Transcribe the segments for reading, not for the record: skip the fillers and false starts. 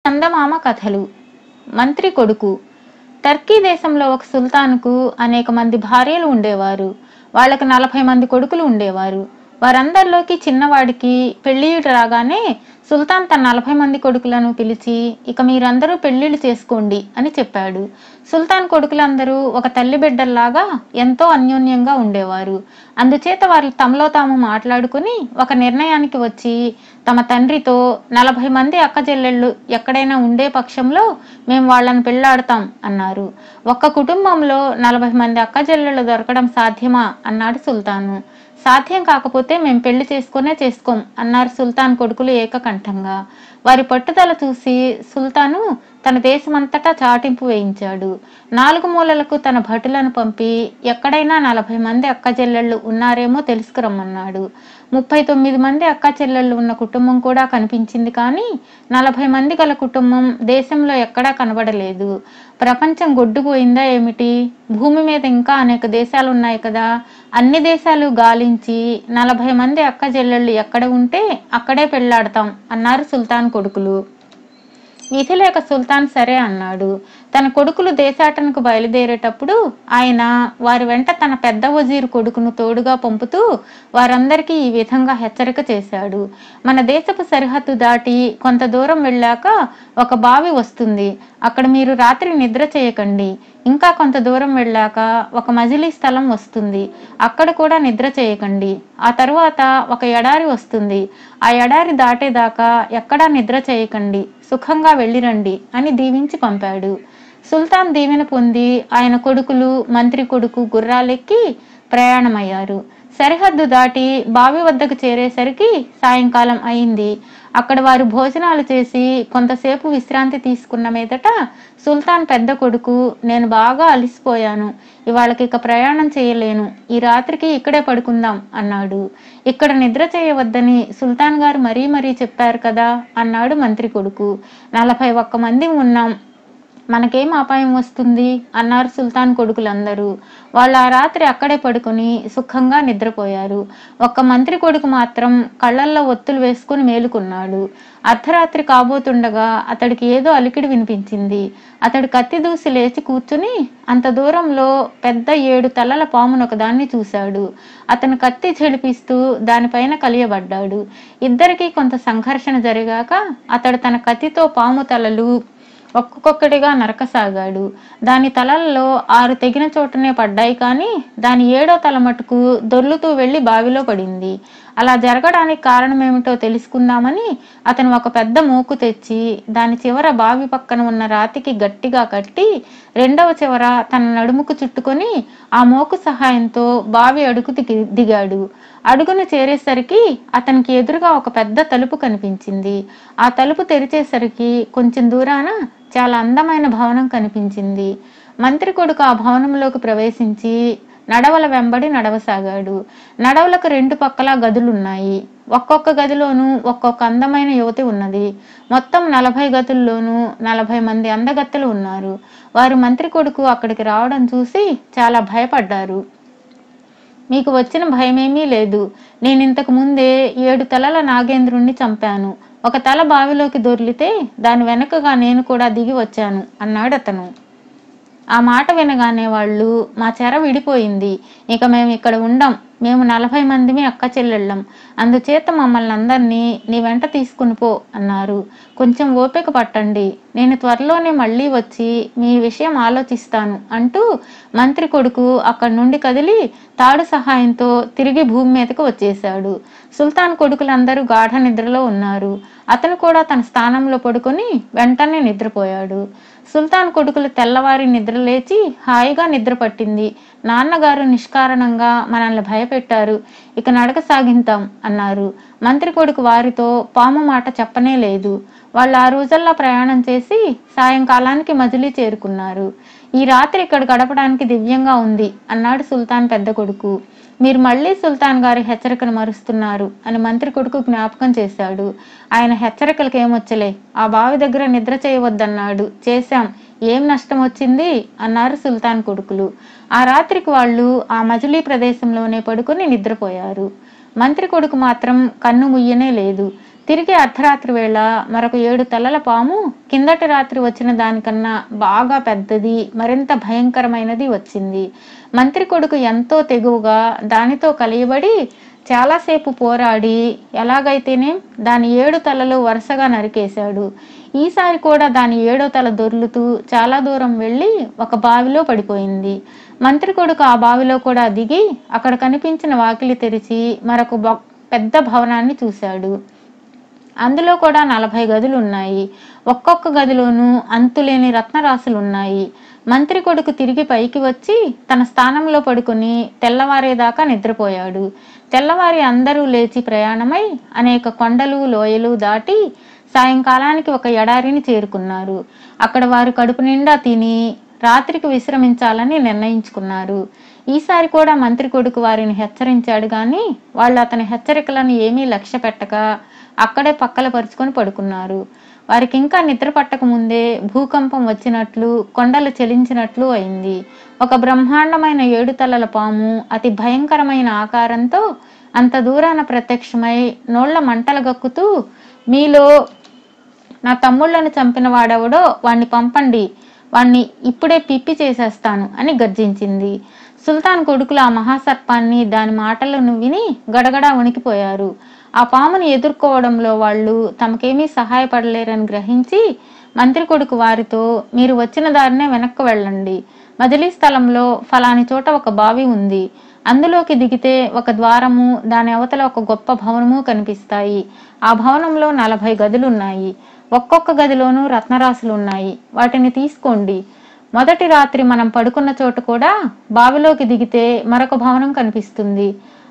చందమామ కథలు. మంత్రి కొడుకు. టర్కీ దేశంలో ఒక సుల్తాన్కు అనేక మంది భార్యలు ఉండేవారు. వాళ్ళకి 40 మంది కొడుకులు ఉండేవారు. వారందరిలోకి చిన్నవాడికి పెళ్ళిళ్ళు రాగానే సుల్తాన్ తన 40 మంది కొడుకులను పిలిచి, ఇక మీరందరూ పెళ్లిళ్ళు చేసుకోండి అని చెప్పాడు. సుల్తాన్ కొడుకులందరూ ఒక తల్లి బిడ్డల్లాగా ఎంతో అన్యోన్యంగా ఉండేవారు. అందుచేత వారు తమలో తాము మాట్లాడుకుని ఒక నిర్ణయానికి వచ్చి, తమ తండ్రితో 40 మంది అక్క చెల్లెళ్ళు ఎక్కడైనా ఉండే పక్షంలో మేము వాళ్ళని పెళ్లాడతాం అన్నారు. ఒక్క కుటుంబంలో 40 మంది అక్క చెల్లెళ్ళు దొరకడం సాధ్యమా అన్నాడు సుల్తాను. సాధ్యం కాకపోతే మేం పెళ్లి చేసుకోం అన్నారు సుల్తాన్ కొడుకులు ఏకకంఠంగా. వారి పట్టుదల చూసి సుల్తాను తన దేశమంతటా చాటింపు వేయించాడు. 4 మూలలకు తన భటులను పంపి ఎక్కడైనా 40 మంది అక్క చెల్లెళ్ళు ఉన్నారేమో తెలుసుకురమ్మన్నాడు. 39 మంది అక్క చెల్లెళ్ళు ఉన్న కుటుంబం కూడా కనిపించింది, కానీ 40 మంది గల కుటుంబం దేశంలో ఎక్కడా కనబడలేదు. ప్రపంచం గొడ్డుపోయిందా ఏమిటి? భూమి మీద ఇంకా అనేక దేశాలు ఉన్నాయి కదా, అన్ని దేశాలు గాలించి 40 మంది అక్క చెల్లెళ్ళు ఎక్కడ ఉంటే అక్కడే పెళ్లాడతాం అన్నారు సుల్తాన్ కొడుకులు. విధి లేక సుల్తాన్ సరే అన్నాడు. తన కొడుకులు దేశాటనకు బయలుదేరేటప్పుడు ఆయన వారి వెంట తన పెద్ద వజీరు కొడుకును తోడుగా పంపుతూ వారందరికీ ఈ విధంగా హెచ్చరిక చేశాడు. మన దేశపు సరిహద్దు దాటి కొంత దూరం వెళ్ళాక ఒక బావి వస్తుంది. అక్కడ మీరు రాత్రి నిద్ర చేయకండి. ఇంకా కొంత దూరం వెళ్ళాక ఒక మజిలీ స్థలం వస్తుంది. అక్కడ కూడా నిద్ర చేయకండి. ఆ తరువాత ఒక ఎడారి వస్తుంది. ఆ ఎడారి దాటేదాకా ఎక్కడా నిద్ర చేయకండి. సుఖంగా వెళ్ళిరండి అని దీవించి పంపాడు. సుల్తాన్ దీవెన పొంది ఆయన కొడుకులు, మంత్రి కొడుకు గుర్రాలెక్కి ప్రయాణమయ్యారు. సరిహద్దు దాటి బావి వద్దకు చేరేసరికి సాయంకాలం అయింది. అక్కడ వారు భోజనాలు చేసి కొంతసేపు విశ్రాంతి తీసుకున్న మీదట సుల్తాన్ పెద్ద కొడుకు, నేను బాగా అలిసిపోయాను, ఇవాళకి ఇక ప్రయాణం చేయలేను, ఈ రాత్రికి ఇక్కడే పడుకుందాం అన్నాడు. ఇక్కడ నిద్ర చేయవద్దని సుల్తాన్ గారు మరీ చెప్పారు కదా అన్నాడు మంత్రి కొడుకు. 41 మంది ఉన్నాం, మనకేం అపాయం వస్తుంది అన్నారు సుల్తాన్ కొడుకులందరూ. వాళ్ళు ఆ రాత్రి అక్కడే పడుకుని సుఖంగా నిద్రపోయారు. ఒక్క మంత్రి కొడుకు మాత్రం కళ్ళల్లో ఒత్తులు వేసుకుని మేలుకున్నాడు. అర్ధరాత్రి కాబోతుండగా అతడికి ఏదో అలికిడి వినిపించింది. అతడు కత్తి దూసి లేచి కూర్చుని అంత దూరంలో పెద్ద 7 తలల పామునొకదాన్ని చూశాడు. అతను కత్తి చెడిపిస్తూ దానిపైన కలియబడ్డాడు. ఇద్దరికీ కొంత సంఘర్షణ జరిగాక అతడు తన కత్తితో పాము తలలు ఒక్కొక్కటిగా నరకసాగాడు. దాని తలల్లో 6 తెగిన చోటనే పడ్డాయి, కానీ దాని 7వ తల మటుకు దొర్లుతూ వెళ్లి బావిలో పడింది. అలా జరగడానికి కారణమేమిటో తెలుసుకుందామని అతను ఒక పెద్ద మోకు తెచ్చి దాని చివర బావి పక్కన ఉన్న రాతికి గట్టిగా కట్టి 2వ చివర తన నడుముకు చుట్టుకొని ఆ మోకు సహాయంతో బావి అడుగు దిగాడు. అడుగును చేరేసరికి అతనికి ఎదురుగా ఒక పెద్ద తలుపు కనిపించింది. ఆ తలుపు తెరిచేసరికి కొంచెం దూరాన చాలా అందమైన భవనం కనిపించింది. మంత్రి కొడుకు ఆ భవనంలోకి ప్రవేశించి నడవల వెంబడి నడవసాగాడు. నడవలకు 2 పక్కలా గదులున్నాయి. ఒక్కొక్క గదిలోనూ ఒక్కొక్క అందమైన యువతి ఉన్నది. మొత్తం 40 గదుల్లోనూ 40 మంది అందగత్తెలు ఉన్నారు. వారు మంత్రి కొడుకు అక్కడికి రావడం చూసి చాలా భయపడ్డారు. మీకు వచ్చిన భయమేమీ లేదు. నేనింతకు ముందే 7 తలల నాగేంద్రుణ్ణి చంపాను. ఒక తల బావిలోకి దొర్లితే దాని వెనుకగా నేను కూడా దిగి వచ్చాను అన్నాడు అతను. ఆ మాట వినగానే వాళ్ళు, మా చెర విడిపోయింది, ఇక మేము ఇక్కడ ఉండం, మేము 40 మందిమి అక్క చెల్లెళ్ళం, అందుచేత మమ్మల్ని అందరినీ నీ వెంట తీసుకుని పో అన్నారు. కొంచెం ఓపిక పట్టండి, నేను త్వరలోనే మళ్ళీ వచ్చి మీ విషయం ఆలోచిస్తాను అంటూ మంత్రి కొడుకు అక్కడి నుండి కదిలి తాడు సహాయంతో తిరిగి భూమి మీదకు వచ్చేశాడు. సుల్తాన్ కొడుకులందరూ గాఢ నిద్రలో ఉన్నారు. అతను కూడా తన స్థానంలో పడుకొని వెంటనే నిద్రపోయాడు. సుల్తాన్ కొడుకులు తెల్లవారి నిద్రలేచి హాయిగా నిద్ర పట్టింది. నాన్నగారు నిష్కారణంగా మనల్ని భయపెట్టారు, ఇక నడక సాగింతాం అన్నారు. మంత్రి కొడుకు వారితో పాము మాట చెప్పనే లేదు. వాళ్ళు ఆ రోజల్లా ప్రయాణం చేసి సాయంకాలానికి మజిలీ చేరుకున్నారు. ఈ రాత్రి ఇక్కడ గడపడానికి దివ్యంగా ఉంది అన్నాడు సుల్తాన్ పెద్ద కొడుకు. మీరు మళ్ళీ సుల్తాన్ గారి హెచ్చరికను మరుస్తున్నారు అని మంత్రి కొడుకు జ్ఞాపకం చేశాడు. ఆయన హెచ్చరికలకు ఏమొచ్చలే, ఆ బావి దగ్గర నిద్ర చేయవద్దన్నాడు, చేశాం, ఏం నష్టం వచ్చింది అన్నారు సుల్తాన్ కొడుకులు. ఆ రాత్రికి వాళ్ళు ఆ మజిలీ ప్రదేశంలోనే పడుకుని నిద్రపోయారు. మంత్రి కొడుకు మాత్రం కన్ను ముయ్యనే లేదు. తిరిగి అర్ధరాత్రి వేళ మరొక 7 తలల పాము కిందటి రాత్రి వచ్చిన దానికన్నా బాగా పెద్దది, మరింత భయంకరమైనది వచ్చింది. మంత్రి కొడుకు ఎంతో తెగువగా దానితో కలియబడి చాలాసేపు పోరాడి ఎలాగైతేనే దాని 7 తలలు వరుసగా నరికేశాడు. ఈసారి కూడా దాని 7వ తల దొర్లుతూ చాలా దూరం వెళ్ళి ఒక బావిలో పడిపోయింది. మంత్రి కొడుకు ఆ బావిలో కూడా దిగి అక్కడ కనిపించిన వాకిలి తెరిచి మరొక పెద్ద భవనాన్ని చూశాడు. అందులో కూడా 40 గదులు ఉన్నాయి. ఒక్కొక్క గదిలోనూ అంతులేని రత్నరాశులున్నాయి. మంత్రి కొడుకు తిరిగి పైకి వచ్చి తన స్థానంలో పడుకుని తెల్లవారేదాకా నిద్రపోయాడు. తెల్లవారి అందరూ లేచి ప్రయాణమై అనేక కొండలు లోయలు దాటి సాయంకాలానికి ఒక ఎడారిని చేరుకున్నారు. అక్కడ వారు కడుపు నిండా తిని రాత్రికి విశ్రమించాలని నిర్ణయించుకున్నారు. ఈసారి కూడా మంత్రి కొడుకు వారిని హెచ్చరించాడు గాని వాళ్ళు అతని హెచ్చరికలను ఏమీ లక్ష్య పెట్టక అక్కడే పక్కల పరుచుకొని పడుకున్నారు. వారికి ఇంకా నిద్ర పట్టక ముందే భూకంపం వచ్చినట్లు, కొండలు చెలించినట్లు అయింది. ఒక బ్రహ్మాండమైన 7 తలల పాము అతి భయంకరమైన ఆకారంతో అంత దూరాన ప్రత్యక్షమై నోళ్ల మంటలు గక్కుతూ, మీలో నా తమ్ముళ్లను చంపిన వాడెవడో వాణ్ణి పంపండి, వాణ్ణి ఇప్పుడే పిప్పి చేసేస్తాను అని గర్జించింది. సుల్తాన్ కొడుకులు ఆ మహాసర్పాన్ని దాని మాటలను విని గడగడా వణికిపోయారు. ఆ పాముని ఎదుర్కోవడంలో వాళ్ళు తమకేమీ సహాయపడలేరని గ్రహించి మంత్రి కొడుకు వారితో, మీరు వచ్చిన దారినే వెనక్కు వెళ్ళండి, మజిలీ స్థలంలో ఫలాని చోట ఒక బావి ఉంది, అందులోకి దిగితే ఒక ద్వారము, దాని అవతల ఒక గొప్ప భవనము కనిపిస్తాయి. ఆ భవనంలో 40 గదులున్నాయి. ఒక్కొక్క గదిలోనూ రత్నరాశులున్నాయి. వాటిని తీసుకోండి. మొదటి రాత్రి మనం పడుకున్న చోటు కూడా బావిలోకి దిగితే మరొక భవనం కనిపిస్తుంది.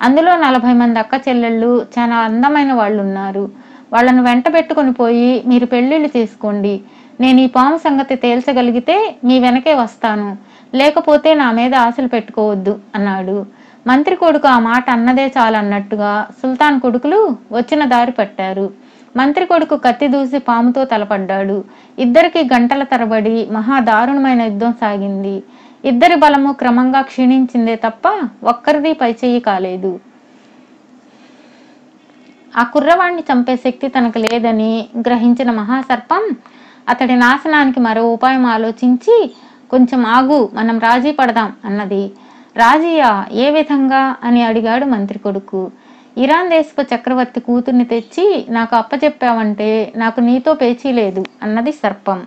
అందులో 40 మంది అక్క చెల్లెళ్ళు చాలా అందమైన వాళ్ళు ఉన్నారు. వాళ్ళను వెంట పెట్టుకుని పోయి మీరు పెళ్లిళ్ళు చేసుకోండి. నేను ఈ పాము సంగతి తేల్చగలిగితే మీ వెనకే వస్తాను, లేకపోతే నా మీద ఆశలు పెట్టుకోవద్దు అన్నాడు. మంత్రి కొడుకు ఆ మాట అన్నదే చాలన్నట్టుగా సుల్తాన్ కొడుకులు వచ్చిన దారి పట్టారు. మంత్రి కొడుకు కత్తి దూసి పాముతో తలపడ్డాడు. ఇద్దరికి గంటల తరబడి మహా దారుణమైన యుద్ధం సాగింది. ఇద్దరి బలము క్రమంగా క్షీణించిందే తప్ప ఒక్కరిది పైచెయ్యి కాలేదు. ఆ కుర్రవాణ్ణి చంపే శక్తి తనకు లేదని గ్రహించిన మహాసర్పం అతడి నాశనానికి మరో ఉపాయం ఆలోచించి, కొంచెం ఆగు, మనం రాజీ పడదాం అన్నది. రాజీయా? ఏ విధంగా అని అడిగాడు మంత్రి కొడుకు. ఇరాన్ దేశపు చక్రవర్తి కూతుర్ని తెచ్చి నాకు అప్పచెప్పావంటే నాకు నీతో పేచీ లేదు అన్నది సర్పం.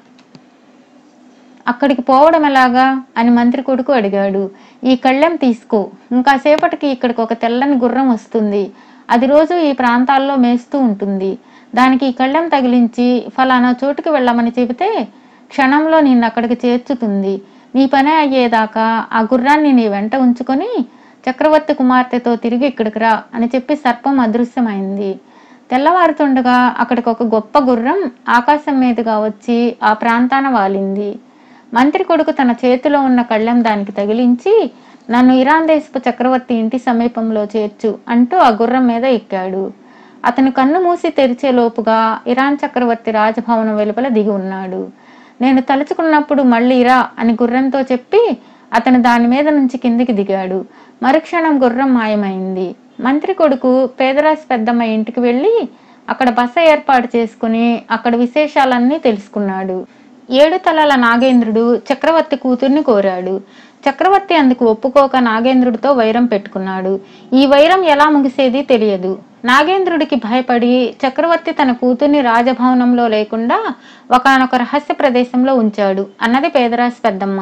అక్కడికి పోవడం ఎలాగా అని మంత్రి కొడుకు అడిగాడు. ఈ కళ్ళెం తీసుకో, ఇంకాసేపటికి ఇక్కడికి ఒక తెల్లని గుర్రం వస్తుంది. అది రోజు ఈ ప్రాంతాల్లో మేస్తూ ఉంటుంది. దానికి ఈ కళ్ళెం తగిలించి ఫలానా చోటుకి వెళ్ళమని చెబితే క్షణంలో నిన్ను అక్కడికి చేర్చుతుంది. నీ పనే అయ్యేదాకా ఆ గుర్రాన్ని నీ వెంట ఉంచుకొని చక్రవర్తి కుమార్తెతో తిరిగి ఇక్కడికి రా అని చెప్పి సర్పం అదృశ్యమైంది. తెల్లవారుతుండగా అక్కడికి ఒక గొప్ప గుర్రం ఆకాశం మీదుగా వచ్చి ఆ ప్రాంతాన వాలింది. మంత్రి కొడుకు తన చేతిలో ఉన్న కళ్ళెం దానికి తగిలించి, నన్ను ఇరాన్ దేశపు చక్రవర్తి ఇంటి సమీపంలో చేర్చు అంటూ ఆ గుర్రం మీద ఎక్కాడు. అతను కన్ను మూసి తెరిచే లోపుగా ఇరాన్ చక్రవర్తి రాజభవనం వెలుపల దిగి ఉన్నాడు. నేను తలుచుకున్నప్పుడు మళ్ళీ రా అని గుర్రంతో చెప్పి అతను దాని మీద నుంచి కిందికి దిగాడు. మరుక్షణం గుర్రం మాయమైంది. మంత్రి కొడుకు పేదరాశి పెద్దమ్మ ఇంటికి వెళ్ళి అక్కడ బస ఏర్పాటు చేసుకుని అక్కడ విశేషాలన్నీ తెలుసుకున్నాడు. 7 తలల నాగేంద్రుడు చక్రవర్తి కూతుర్ని కోరాడు. చక్రవర్తి అందుకు ఒప్పుకోక నాగేంద్రుడితో వైరం పెట్టుకున్నాడు. ఈ వైరం ఎలా ముగిసేది తెలియదు. నాగేంద్రుడికి భయపడి చక్రవర్తి తన కూతుర్ని రాజభవనంలో లేకుండా ఒకానొక రహస్య ప్రదేశంలో ఉంచాడు అన్నది పేదరాశి పెద్దమ్మ.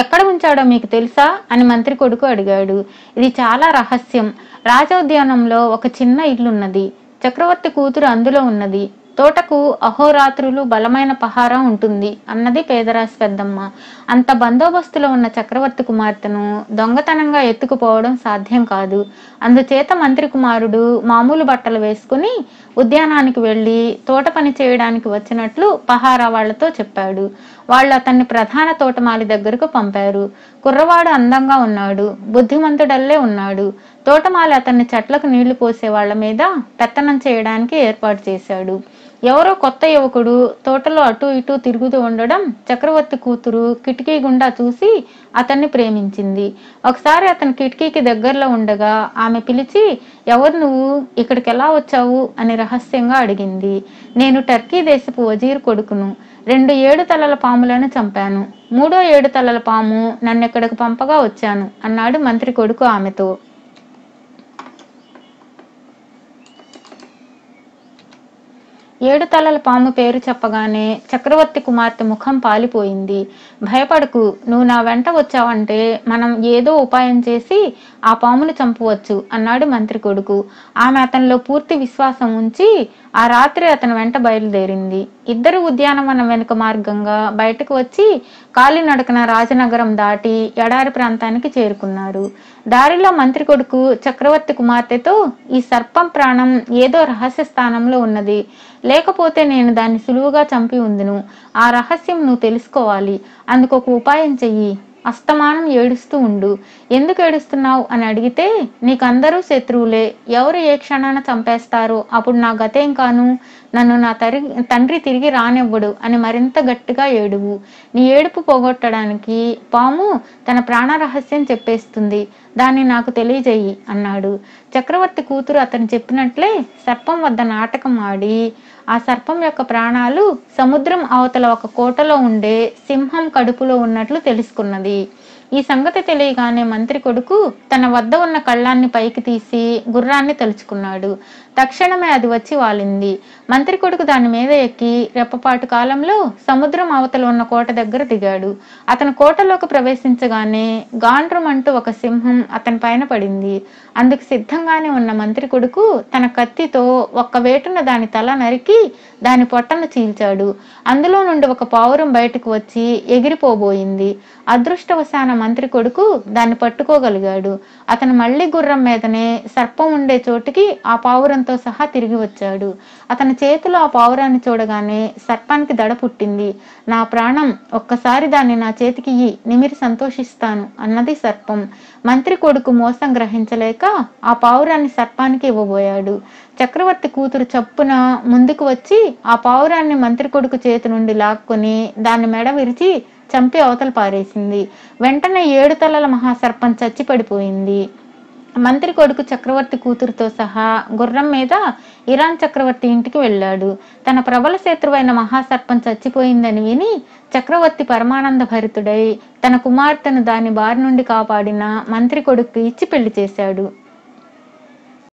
ఎక్కడ ఉంచాడో మీకు తెలుసా అని మంత్రి కొడుకు అడిగాడు. ఇది చాలా రహస్యం. రాజోద్యానంలో ఒక చిన్న ఇల్లున్నది. చక్రవర్తి కూతురు అందులో ఉన్నది. తోటకు అహోరాత్రులు బలమైన పహారా ఉంటుంది అన్నది పేదరాశి పెద్దమ్మ. అంత బందోబస్తులో ఉన్న చక్రవర్తి కుమార్తెను దొంగతనంగా ఎత్తుకుపోవడం సాధ్యం కాదు. అందుచేత మంత్రి కుమారుడు మామూలు బట్టలు వేసుకుని ఉద్యానానికి వెళ్ళి తోట పని చేయడానికి వచ్చినట్లు పహారా వాళ్లతో చెప్పాడు. వాళ్ళు అతన్ని ప్రధాన తోటమాలి దగ్గరకు పంపారు. కుర్రవాడు అందంగా ఉన్నాడు, బుద్ధిమంతుడల్లే ఉన్నాడు. తోటమాలి అతన్ని చెట్లకు నీళ్లు పోసే వాళ్ల మీద పెత్తనం చేయడానికి ఏర్పాటు చేశాడు. ఎవరో కొత్త యువకుడు తోటలో అటూ ఇటూ తిరుగుతూ ఉండడం చక్రవర్తి కూతురు కిటికీ గుండా చూసి అతన్ని ప్రేమించింది. ఒకసారి అతను కిటికీకి దగ్గరలో ఉండగా ఆమె పిలిచి, ఎవరు నువ్వు, ఇక్కడికి ఎలా వచ్చావు అని రహస్యంగా అడిగింది. నేను టర్కీ దేశపు వజీర్ కొడుకును. 2 7 తలల పాములను చంపాను. 3వ 7 తలల పాము నన్నెక్కడికి పంపగా వచ్చాను అన్నాడు మంత్రి కొడుకు ఆమెతో. 7 తలల పాము పేరు చెప్పగానే చక్రవర్తి కుమార్తె ముఖం పాలిపోయింది. భయపడకు, నువ్వు నా వెంట వచ్చావంటే మనం ఏదో ఉపాయం చేసి ఆ పామును చంపవచ్చు అన్నాడు మంత్రి కొడుకు. ఆమె అతనిలో పూర్తి విశ్వాసం ఉంచి ఆ రాత్రి అతని వెంట బయలుదేరింది. ఇద్దరు ఉద్యానవనం వెనుక మార్గంగా బయటకు వచ్చి కాలినడకన రాజనగరం దాటి ఎడారి ప్రాంతానికి చేరుకున్నారు. దారిలో మంత్రి కొడుకు చక్రవర్తి కుమార్తెతో, ఈ సర్పం ప్రాణం ఏదో రహస్య స్థానంలో ఉన్నది, లేకపోతే నేను దాన్ని సులువుగా చంపి ఉందును. ఆ రహస్యం నువ్వు తెలుసుకోవాలి. అందుకు ఒక ఉపాయం చెయ్యి. అస్తమానం ఏడుస్తూ ఉండు. ఎందుకు ఏడుస్తున్నావు అని అడిగితే, నీకందరూ శత్రువులే, ఎవరు ఏ క్షణాన చంపేస్తారో అప్పుడు నా గతేం కాను, నన్ను నా తండ్రి తిరిగి రానివ్వడు అని మరింత గట్టిగా ఏడువు. నీ ఏడుపు పోగొట్టడానికి పాము తన ప్రాణ రహస్యం చెప్పేస్తుంది, దాన్ని నాకు తెలియజేయి అన్నాడు. చక్రవర్తి కూతురు అతను చెప్పినట్లే సర్పం వద్ద నాటకం ఆడి ఆ సర్పం యొక్క ప్రాణాలు సముద్రం అవతల ఒక కోటలో ఉండే సింహం కడుపులో ఉన్నట్లు తెలుసుకున్నది. ఈ సంగతి తెలియగానే మంత్రి కొడుకు తన వద్ద ఉన్న కళ్ళాన్ని పైకి తీసి గుర్రాన్ని తలుచుకున్నాడు. తక్షణమే అది వచ్చి వాలింది. మంత్రి కొడుకు దాని మీద ఎక్కి రెప్పపాటు కాలంలో సముద్రం అవతల ఉన్న కోట దగ్గర దిగాడు. అతను కోటలోకి ప్రవేశించగానే గాండ్రమంటూ ఒక సింహం అతని పైన పడింది. అందుకు సిద్ధంగానే ఉన్న మంత్రి కొడుకు తన కత్తితో ఒక్క వేటున దాని తల నరికి దాని పొట్టను చీల్చాడు. అందులో నుండి ఒక పావురం బయటకు వచ్చి ఎగిరిపోబోయింది. అదృష్టవశాన మంత్రి కొడుకు దాన్ని పట్టుకోగలిగాడు. అతను మళ్ళీ గుర్రం మీదనే సర్పం ఉండే చోటికి ఆ పావురంతో సహా తిరిగి వచ్చాడు. అతని చేతిలో ఆ పావురాన్ని చూడగానే సర్పానికి దడ పుట్టింది. నా ప్రాణం, ఒక్కసారి దాన్ని నా చేతికి నిమిరి సంతోషిస్తాను అన్నది సర్పం. మంత్రి కొడుకు మోసం గ్రహించలేక ఆ పావురాన్ని సర్పానికి ఇవ్వబోయాడు. చక్రవర్తి కూతురు చప్పున ముందుకు వచ్చి ఆ పావురాన్ని మంత్రి కొడుకు చేతి నుండి లాక్కొని దాన్ని మెడ విరిచి చంపి అవతల పారేసింది. వెంటనే 7 తలల మహాసర్పం చచ్చి పడిపోయింది. మంత్రి కొడుకు చక్రవర్తి కూతురుతో సహా గుర్రం మీద ఇరాన్ చక్రవర్తి ఇంటికి వెళ్ళాడు. తన ప్రబల శత్రువైన మహాసర్పం చచ్చిపోయిందని విని చక్రవర్తి పరమానంద భరితుడై తన కుమార్తెను దాని బారి నుండి కాపాడిన మంత్రి కొడుకు ఇచ్చి పెళ్లి చేశాడు.